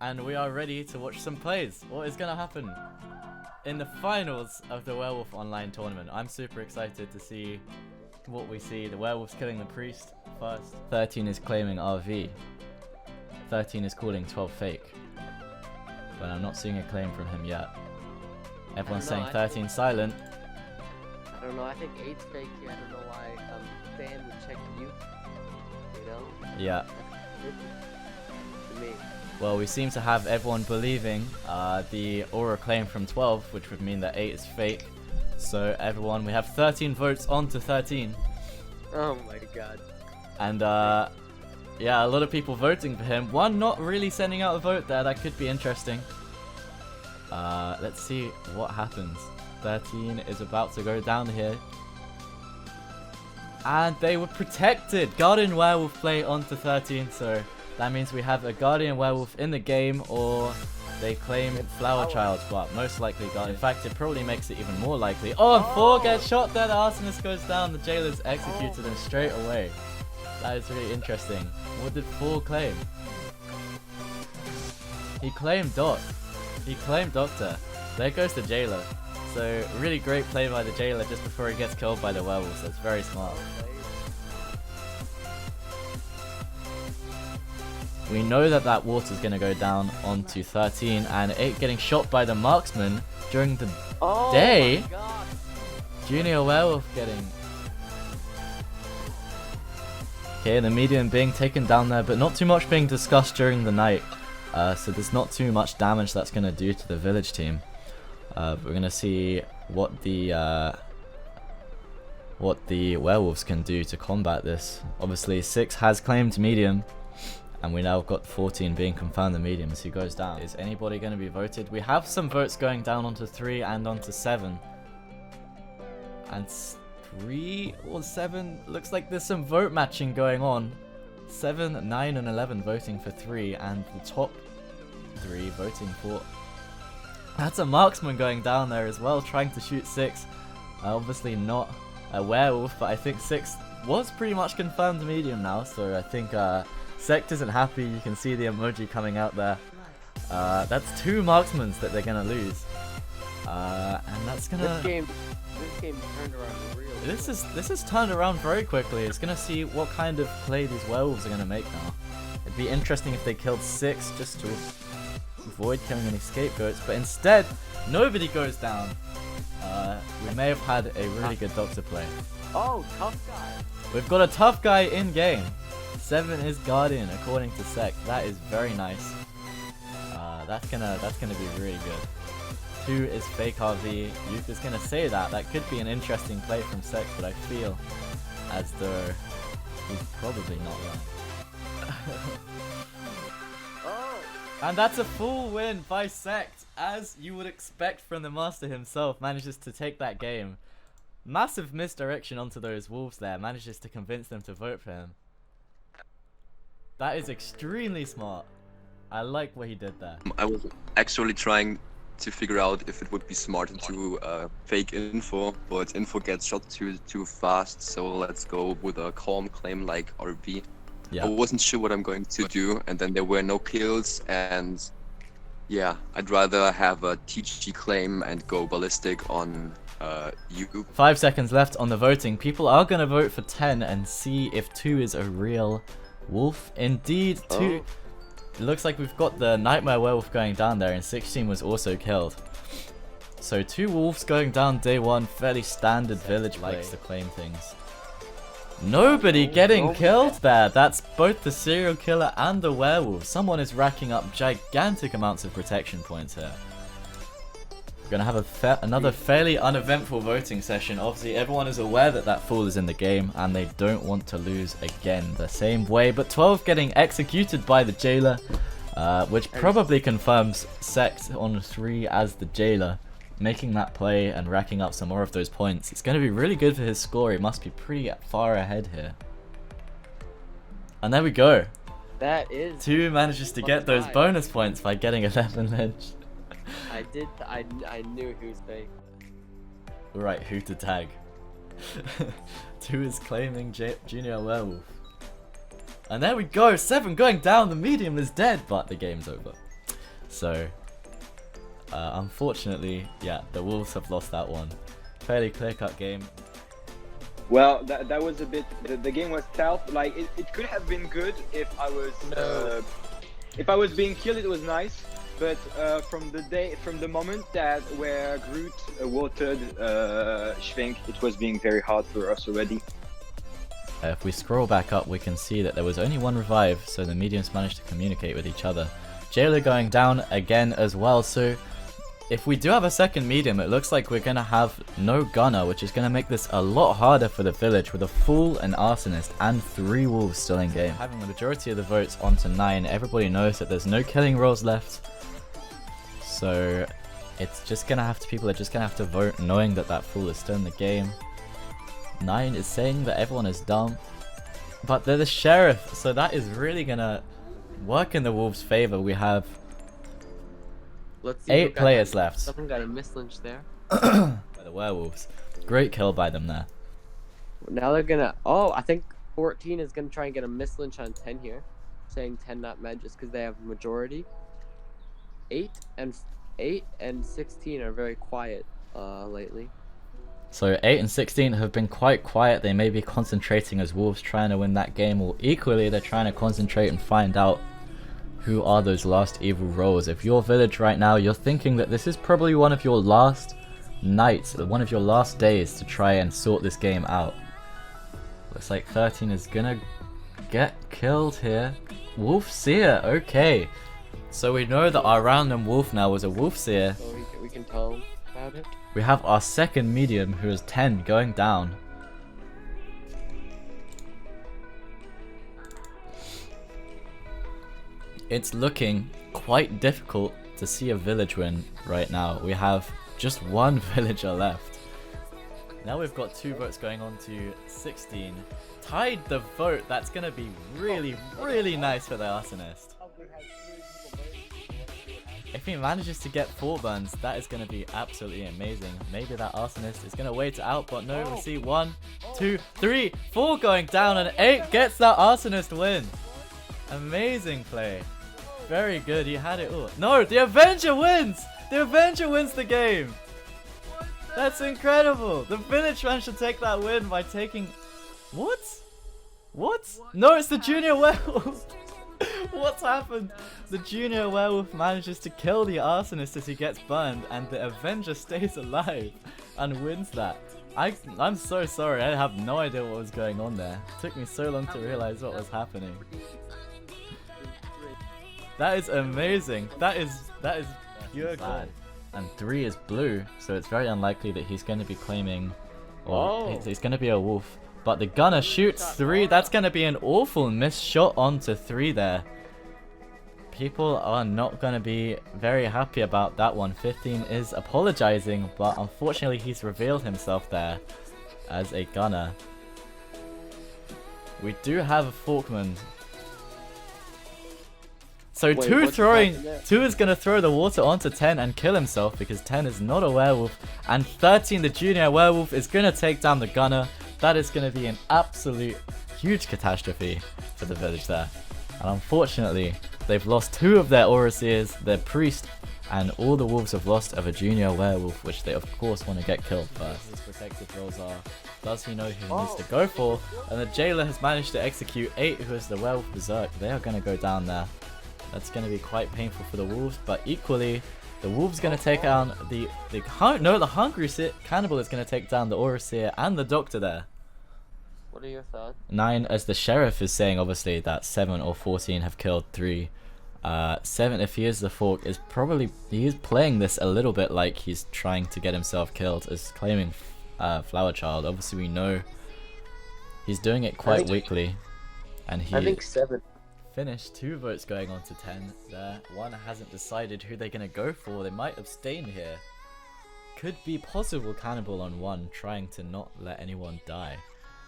and we are ready to watch some plays. What is going to happen in the finals of the Werewolf Online Tournament? I'm super excited to see what we see. The Werewolf's killing the Priest first. 13 is claiming RV. 13 is calling 12 fake. But I'm not seeing a claim from him yet. Everyone's saying 13 silent. I don't know, I think 8's fake here. I don't know why Dan would check you. You know? Yeah. To me. Well, we seem to have everyone believing the aura claim from 12, which would mean that 8 is fake. So everyone, we have 13 votes on to 13. Oh my god. And yeah, a lot of people voting for him. One not really sending out a vote there. That could be interesting. Let's see what happens. 13 is about to go down here. And they were protected. Guardian Werewolf play onto 13, so that means we have a Guardian Werewolf in the game, or they claim Flower Child, but most likely Guardian. In fact, it probably makes it even more likely. Oh, and 4 gets shot there. The Arsonist goes down. The Jailer's executed him straight away. That is really interesting. What did 4 claim? He claimed Doc. He claimed Doctor. There goes the Jailer. So, really great play by the Jailer just before he gets killed by the Werewolves. That's very smart. We know that that water's going to go down onto 13, and 8 getting shot by the Marksman during the day. Junior Werewolf getting... Okay, the medium being taken down there, but not too much being discussed during the night. So there's not too much damage that's going to do to the village team. We're going to see what the werewolves can do to combat this. Obviously 6 has claimed medium, and we now got 14 being confirmed the medium as he goes down. Is anybody going to be voted? We have some votes going down onto 3 and onto 7. And 3 or 7, looks like there's some vote matching going on. 7, 9 and 11 voting for 3, and the top 3 voting for... That's a Marksman going down there as well, trying to shoot 6. Obviously not a werewolf, but I think 6 was pretty much confirmed medium now, so I think Sect isn't happy. You can see the emoji coming out there. That's 2 Marksmans that they're gonna lose. And that's gonna... This game turned around real quick. This is turned around very quickly. It's gonna see what kind of play these werewolves are gonna make now. It'd be interesting if they killed 6 just to avoid killing any scapegoats, but instead nobody goes down. We may have had a really good doctor play. Oh, tough guy. We've got a tough guy in game. 7 is Guardian according to Sect. That is very nice. That's gonna be really good. 2 is fake RV. Youth is gonna say that. That could be an interesting play from Sect, but I feel as though he's probably not right. And that's a full win by Sect, as you would expect from the master himself. Manages to take that game. Massive misdirection onto those wolves there. Manages to convince them to vote for him. That is extremely smart. I like what he did there. I was actually trying to figure out if it would be smart to fake info, but info gets shot too fast, so let's go with a calm claim like RV. Yeah. I wasn't sure what I'm going to do, and then there were no kills, and yeah, I'd rather have a TG claim and go ballistic on you. 5 seconds left on the voting. People are going to vote for 10 and see if 2 is a real wolf. Indeed, 2... It looks like we've got the Nightmare Werewolf going down there, and 16 was also killed. So 2 wolves going down day 1, fairly standard village likes to claim things. Nobody getting killed there. That's both the serial killer and the werewolf. Someone is racking up gigantic amounts of protection points here. We're going to have another fairly uneventful voting session. Obviously, everyone is aware that that fool is in the game, and they don't want to lose again the same way. But 12 getting executed by the Jailer, which probably confirms Sect on 3 as the Jailer, making that play and racking up some more of those points. It's going to be really good for his score. He must be pretty far ahead here. And there we go. That is... 2 manages to get those bonus points by getting 11 lynched. I knew he was fake. Right, who to tag? 2 is claiming Junior Werewolf. And there we go, 7 going down, the medium is dead, but the game's over. So, unfortunately, yeah, the Wolves have lost that one. Fairly clear-cut game. Well, that was a bit. The game was tough. Like it could have been good if I was being killed. It was nice, but from the moment that where Groot watered Schwenk, it was being very hard for us already. If we scroll back up, we can see that there was only one revive, so the mediums managed to communicate with each other. Jailer going down again as well, so if we do have a second medium, it looks like we're going to have no gunner, which is going to make this a lot harder for the village with a fool, an arsonist, and 3 wolves still in game. Having the majority of the votes onto 9, everybody knows that there's no killing rolls left. So it's just going to have to, people are just going to have to vote knowing that that fool is still in the game. 9 is saying that everyone is dumb, but they're the sheriff, so that is really going to work in the wolves' favor. We have Let's see 8 players left. Someone got a mislynch there. By the werewolves. Great kill by them there. Now they're gonna. Oh, I think 14 is gonna try and get a mislynch on 10 here, saying 10 not mad just because they have majority. 8 and 16 are very quiet lately. So 8 and 16 have been quite quiet. They may be concentrating as wolves trying to win that game, or equally they're trying to concentrate and find out who are those last evil roles. If you're village right now, you're thinking that this is probably one of your last nights, one of your last days to try and sort this game out. Looks like 13 is gonna get killed here. Wolf Seer, okay. So we know that our random wolf now was a Wolf Seer. So we can tell about it. We have our second medium, who is 10, going down. It's looking quite difficult to see a village win right now. We have just one villager left. Now we've got 2 votes going on to 16. Tied the vote. That's going to be really, really nice for the Arsonist. If he manages to get 4 burns, that is going to be absolutely amazing. Maybe that Arsonist is going to wait it out, but no, we see 1, 2, 3, 4 going down, and 8 gets that Arsonist win. Amazing play. Very good, he had it all. No, the Avenger wins! The Avenger wins the game! That's incredible! The village managed to take that win by taking... What? What? No, it's the Junior Werewolf! What's happened? The Junior Werewolf manages to kill the Arsonist as he gets burned, and the Avenger stays alive and wins that. I'm so sorry, I have no idea what was going on there. It took me so long to realize what was happening. That is amazing. That is pure gold. And 3 is blue, so it's very unlikely that he's going to be claiming, or he's going to be a wolf. But the gunner shoots 3. That's going to be an awful missed shot onto 3 there. People are not going to be very happy about that one. 15 is apologizing, but unfortunately he's revealed himself there as a gunner. We do have a Forkman. So 2 is going to throw the water onto 10 and kill himself because 10 is not a werewolf. And 13, the Junior Werewolf, is going to take down the gunner. That is going to be an absolute huge catastrophe for the village there. And unfortunately, they've lost 2 of their Aurasiers, their priest, and all the wolves have lost of a Junior Werewolf, which they of course want to get killed first. His protective roles are, does he know who he needs to go for? And the Jailer has managed to execute 8, who is the Werewolf Berserk. They are going to go down there. That's going to be quite painful for the wolves, but equally, the wolves going to take down the Hungry Cannibal is going to take down the Aurasier and the Doctor there. What are your thoughts? 9, as the Sheriff is saying, obviously, that 7 or 14 have killed 3. 7, if he is the Fork, is probably, he is playing this a little bit like he's trying to get himself killed, is claiming Flower Child. Obviously, we know he's doing it quite weakly, and he... I think 7. Finished 2 votes going on to 10 there. 1 hasn't decided who they're going to go for. They might abstain here. Could be possible Cannibal on 1, trying to not let anyone die.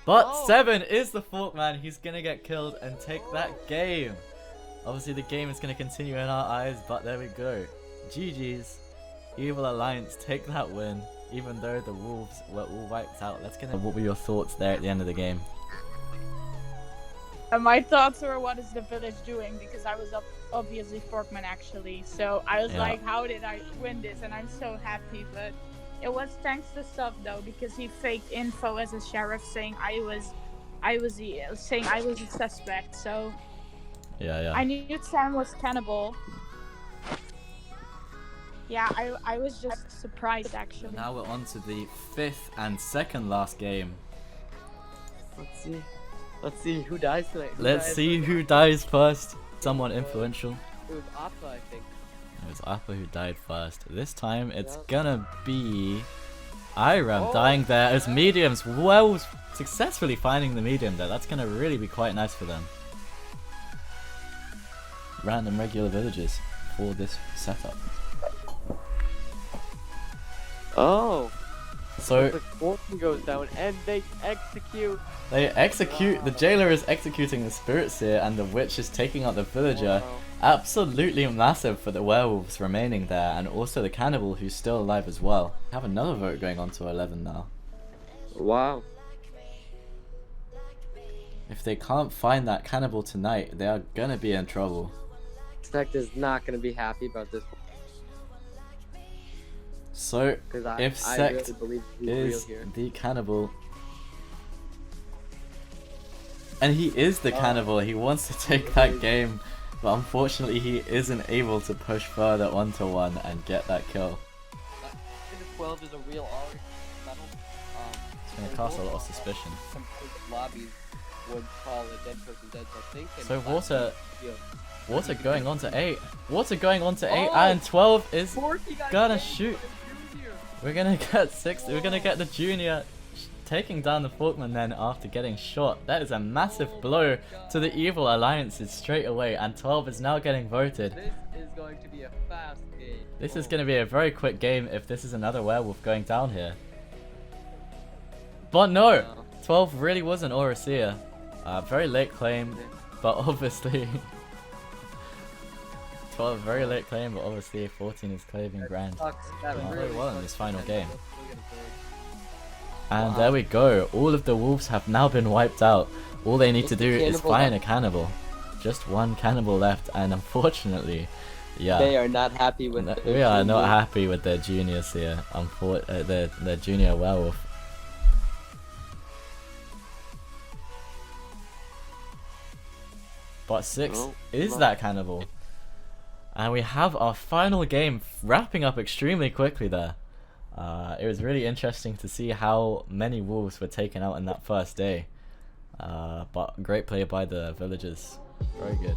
But 7 is the Forkman. He's going to get killed and take that game. Obviously the game is going to continue in our eyes, but there we go. GG's. Evil Alliance take that win, even though the Wolves were all wiped out. What were your thoughts there at the end of the game? My thoughts were, what is the village doing? Because I was obviously Forkman actually. So I was Yeah. like, how did I win this? And I'm so happy. But it was thanks to Sub though, because he faked info as a sheriff saying saying I was a suspect. So Yeah. I knew Sam was cannibal. Yeah, I was just surprised actually. Now we're on to the 5th and second last game. Let's see who dies tonight. Let's see who dies first. Someone influential. It was Appa, I think. It was Appa who died first. This time it's gonna be Iram dying there as mediums. Well, successfully finding the medium there. That's gonna really be quite nice for them. Random regular villagers for this setup. Oh. So The 14 goes down and they execute. the jailer is executing the spirit seer and the witch is taking out the villager. Wow. Absolutely massive for the werewolves remaining there, and also the cannibal who's still alive as well. We have another vote going on to 11 now. Wow. If they can't find that cannibal tonight, they are gonna be in trouble. Sect is not gonna be happy about this So, because if I Sect really believe he's real is here. the cannibal, and he is the cannibal, he wants to take that game, but unfortunately he isn't able to push further onto one and get that kill. The 12 is a real metal. It's gonna cast a lot of suspicion. Some lobbies would call a dead person dead, so I think. So Water going on to 8. Water going on to 8, Oh! and 12 is 40 got gonna killed shoot. by the junior. We're gonna get 6. We're gonna get the junior taking down the Forkman then after getting shot. That is a massive blow to the evil alliances straight away, and 12 is now getting voted. This is going to be a fast game. This is gonna be a very quick game if this is another werewolf going down here. But no! 12 really was an Aurora. Very late claim, but obviously 12 very late claim, but obviously 14 is claiming grand. Doing very well in this final game. And there we go. All of the wolves have now been wiped out. All they need to do is find a cannibal. Just one cannibal left, and unfortunately, yeah, They are not happy with it. we are not happy with their juniors here. Their junior werewolf. But 6 is that cannibal. And we have our final game wrapping up extremely quickly there. It was really interesting to see how many wolves were taken out in that first day. But great play by the villagers. Very good.